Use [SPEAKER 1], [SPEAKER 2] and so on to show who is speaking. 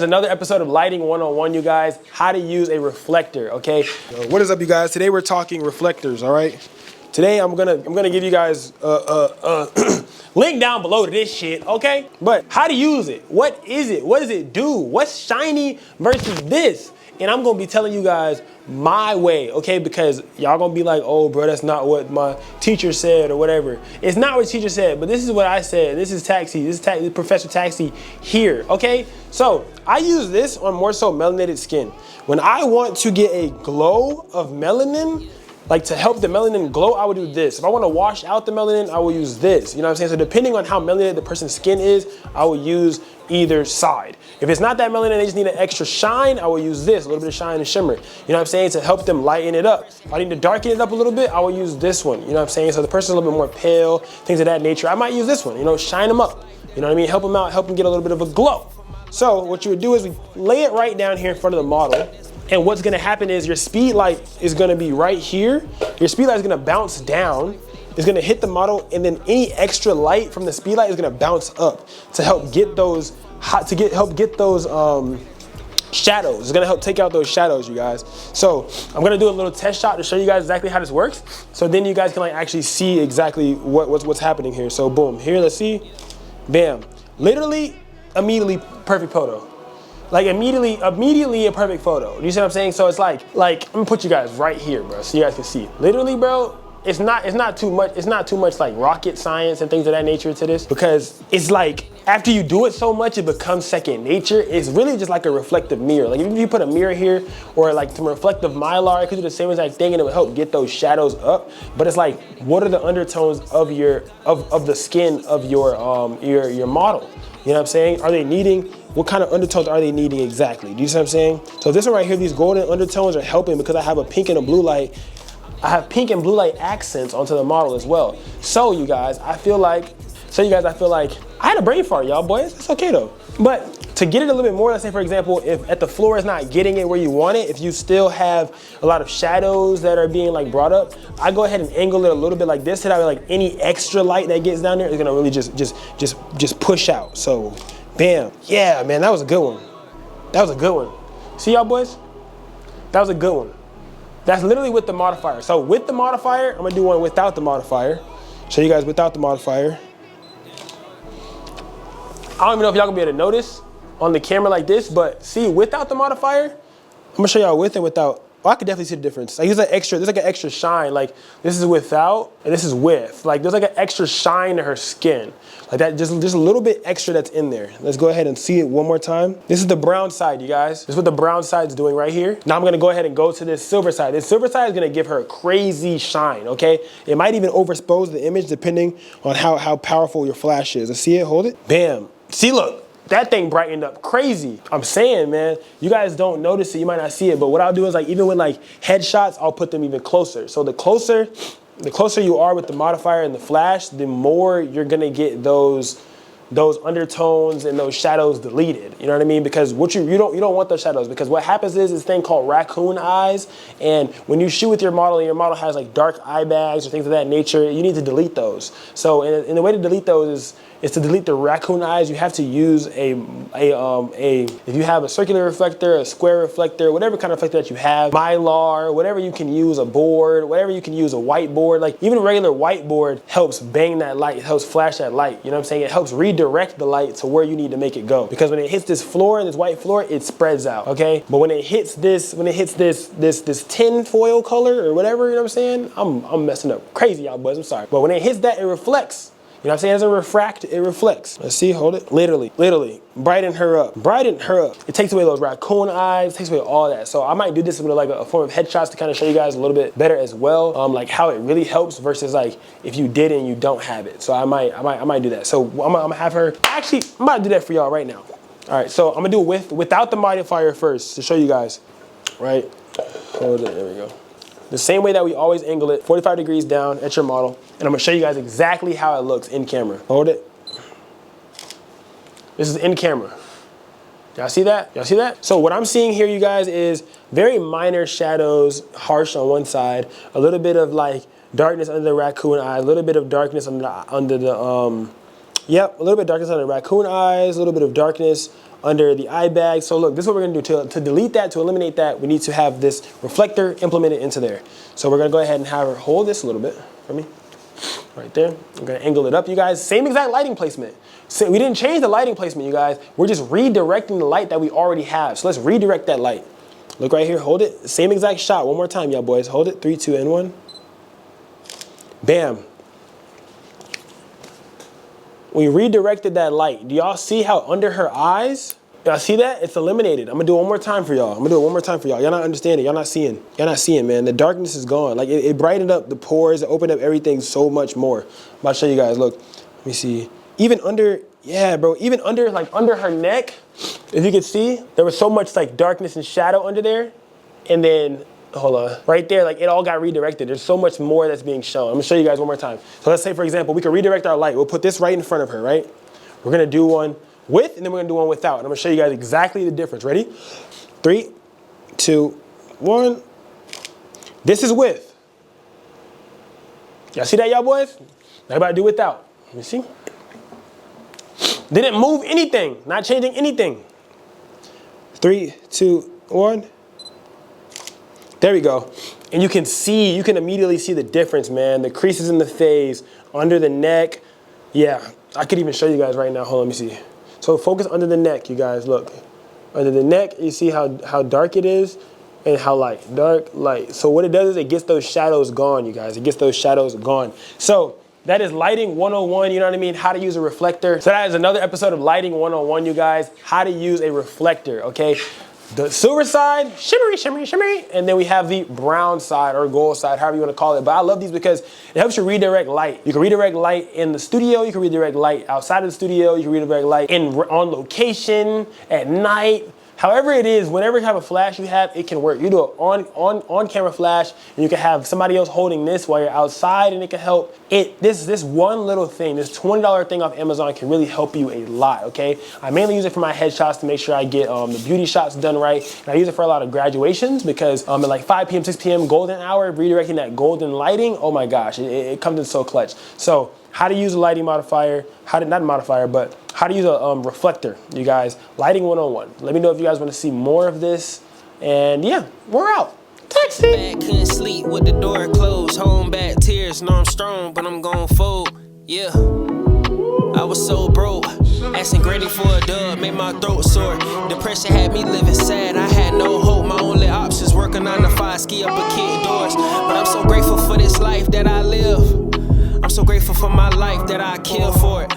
[SPEAKER 1] Another episode of Lighting 101, you guys. How to use a reflector, okay? What is up, you guys? Today we're talking reflectors, all right? Today I'm gonna give you guys a link down below to this shit, okay? But how to use it? What is it? What does it do? What's shiny versus this? And I'm gonna be telling you guys my way, okay? Because y'all gonna be like, oh, bro, that's not what my teacher said or whatever. It's not what the teacher said, but this is what I said. This is Taxi. This is Professor Taxi here, okay? So I use this on more so melanated skin. When I want to get a glow of melanin, like to help the melanin glow, I would do this. If I want to wash out the melanin, I will use this. You know what I'm saying? So depending on how melanated the person's skin is, I will use either side. If it's not that melanin, they just need an extra shine, I will use this, a little bit of shine and shimmer. You know what I'm saying? To help them lighten it up. If I need to darken it up a little bit, I will use this one. You know what I'm saying? So the person's a little bit more pale, things of that nature. I might use this one, you know, shine them up. You know what I mean? Help them out, help them get a little bit of a glow. So what you would do is we lay it right down here in front of the model. And what's gonna happen is your speed light is gonna be right here. Your speed light is gonna bounce down. It's gonna hit the model, and then any extra light from the speed light is gonna bounce up to help get those shadows. It's gonna help take out those shadows, you guys. So I'm gonna do a little test shot to show you guys exactly how this works. So then you guys can like actually see exactly what's happening here. So boom, here, let's see, bam, literally, immediately perfect photo. Like immediately a perfect photo. You see what I'm saying? So it's like I'm gonna put you guys right here, bro, so you guys can see. Literally, bro, it's not too much like rocket science and things of that nature to this, because it's like after you do it so much, it becomes second nature. It's really just like a reflective mirror. Like if you put a mirror here or like some reflective mylar, it could do the same exact thing and it would help get those shadows up. But it's like, what are the undertones of the skin of your model? You know what I'm saying? Are they needing, what kind of undertones are they needing exactly? Do you see what I'm saying? So this one right here, these golden undertones are helping because I have a pink and a blue light. I have pink and blue light accents onto the model as well. So you guys, I feel like I had a brain fart, y'all boys. It's okay though. But to get it a little bit more, let's say for example, if at the floor is not getting it where you want it, if you still have a lot of shadows that are being like brought up, I go ahead and angle it a little bit like this, so that way like any extra light that gets down there is gonna really just push out. So bam, yeah, man, that was a good one. That was a good one. See y'all boys? That was a good one. That's literally with the modifier. So with the modifier, I'm gonna do one without the modifier. Show you guys without the modifier. I don't even know if y'all gonna be able to notice on the camera like this, but see, without the modifier, I'm gonna show y'all with and without. Oh, I could definitely see the difference. Like there's like an extra shine. Like this is without and this is with. Like there's like an extra shine to her skin. Like that, just a little bit extra that's in there. Let's go ahead and see it one more time. This is the brown side, you guys. This is what the brown side's doing right here. Now I'm gonna go ahead and go to this silver side. This silver side is gonna give her a crazy shine, okay? It might even overexpose the image depending on how powerful your flash is. Let's see it, hold it. Bam. See, look. That thing brightened up crazy. I'm saying, man, you guys don't notice it, you might not see it, but what I'll do is like, even with like headshots, I'll put them even closer. So the closer you are with the modifier and the flash, the more you're gonna get those undertones and those shadows deleted. You know what I mean? Because what you don't want those shadows, because what happens is this thing called raccoon eyes, and when you shoot with your model and your model has like dark eye bags or things of that nature, you need to delete those. So and the way to delete those is to delete the raccoon eyes. You have to use if you have a circular reflector, a square reflector, whatever kind of reflector that you have, mylar, whatever you can use, a board, whatever you can use, a whiteboard. Like even a regular whiteboard helps bang that light, it helps flash that light. You know what I'm saying? It helps redirect the light to where you need to make it go. Because when it hits this floor, this white floor, it spreads out, okay? But when it hits this tin foil color or whatever, you know what I'm saying? I'm messing up crazy, y'all boys, I'm sorry. But when it hits that, it reflects. You know what I'm saying? As it refract, it reflects. Let's see, hold it. Literally, brighten her up. Brighten her up. It takes away those raccoon eyes, takes away all that. So I might do this with like a form of headshots to kind of show you guys a little bit better as well, like how it really helps versus like if you did and you don't have it. So I might do that. So I'm gonna have her, actually, I'm about to do that for y'all right now. All right, so I'm gonna do it without the modifier first to show you guys, right? Hold it, there we go. The same way that we always angle it, 45 degrees down at your model. And I'm gonna show you guys exactly how it looks in camera. Hold it. This is in camera. Y'all see that? Y'all see that? So what I'm seeing here, you guys, is very minor shadows, harsh on one side, a little bit of like darkness under the raccoon eye, a little bit of darkness under the Yep, a little bit of darkness on the raccoon eyes, a little bit of darkness under the eye bag. So look, this is what we're gonna do. To delete that, to eliminate that, we need to have this reflector implemented into there. So we're gonna go ahead and have her hold this a little bit for me. Right there. I'm gonna angle it up, you guys. Same exact lighting placement. So we didn't change the lighting placement, you guys. We're just redirecting the light that we already have. So let's redirect that light. Look right here, hold it. Same exact shot. One more time, y'all boys. Hold it, 3, 2, and 1. Bam. We redirected that light. Do y'all see how under her eyes, y'all see that? It's eliminated. I'm gonna do it one more time for y'all. Y'all not understanding, y'all not seeing. Y'all not seeing, man. The darkness is gone. Like it brightened up the pores, it opened up everything so much more. I'm about to show you guys, look. Let me see. Even under, yeah, bro, even under, like under her neck, if you can see, there was so much like darkness and shadow under there. And then, hold on, right there, like it all got redirected. There's so much more that's being shown. I'm gonna show you guys one more time. So let's say, for example, we can redirect our light. We'll put this right in front of her, right? We're gonna do one with, and then we're gonna do one without. And I'm gonna show you guys exactly the difference. Ready? 3, 2, 1. This is with. Y'all see that, y'all boys? Now about to do without. Let me see. Didn't move anything, not changing anything. 3, 2, 1. There we go. And you can see, you can immediately see the difference, man. The creases in the face, under the neck. Yeah, I could even show you guys right now. Hold on, let me see. So focus under the neck, you guys, look. Under the neck, you see how dark it is and how light, dark, light. So what it does is it gets those shadows gone, you guys. It gets those shadows gone. So that is lighting 101, you know what I mean? How to use a reflector. So that is another episode of lighting 101, you guys. How to use a reflector, okay? The silver side, shimmery, shimmery, shimmery. And then we have the brown side or gold side, however you want to call it. But I love these because it helps you redirect light. You can redirect light in the studio. You can redirect light outside of the studio. You can redirect light on location, at night. However it is, whenever type of flash you have, it can work. You do an on camera flash, and you can have somebody else holding this while you're outside, and it can help. This one little thing, this $20 thing off Amazon can really help you a lot, okay? I mainly use it for my headshots to make sure I get the beauty shots done right. And I use it for a lot of graduations because at like 5 p.m., 6 p.m., golden hour, redirecting that golden lighting, oh my gosh, it comes in so clutch. So how to use a lighting modifier, not modifier, but how to use a reflector, you guys. Lighting 101. Let me know if you guys want to see more of this. And yeah, we're out. Texting.
[SPEAKER 2] Bad, couldn't sleep with the door closed. Home bad tears. Know I'm strong, but I'm gon' fold. Yeah. I was so broke. Asking Granny for a dub made my throat sore. Depression had me living sad. I had no hope. My only options working 9 to 5, ski up a kid doors. But I'm so grateful for this life that I live. I'm so grateful for my life that I kill for it.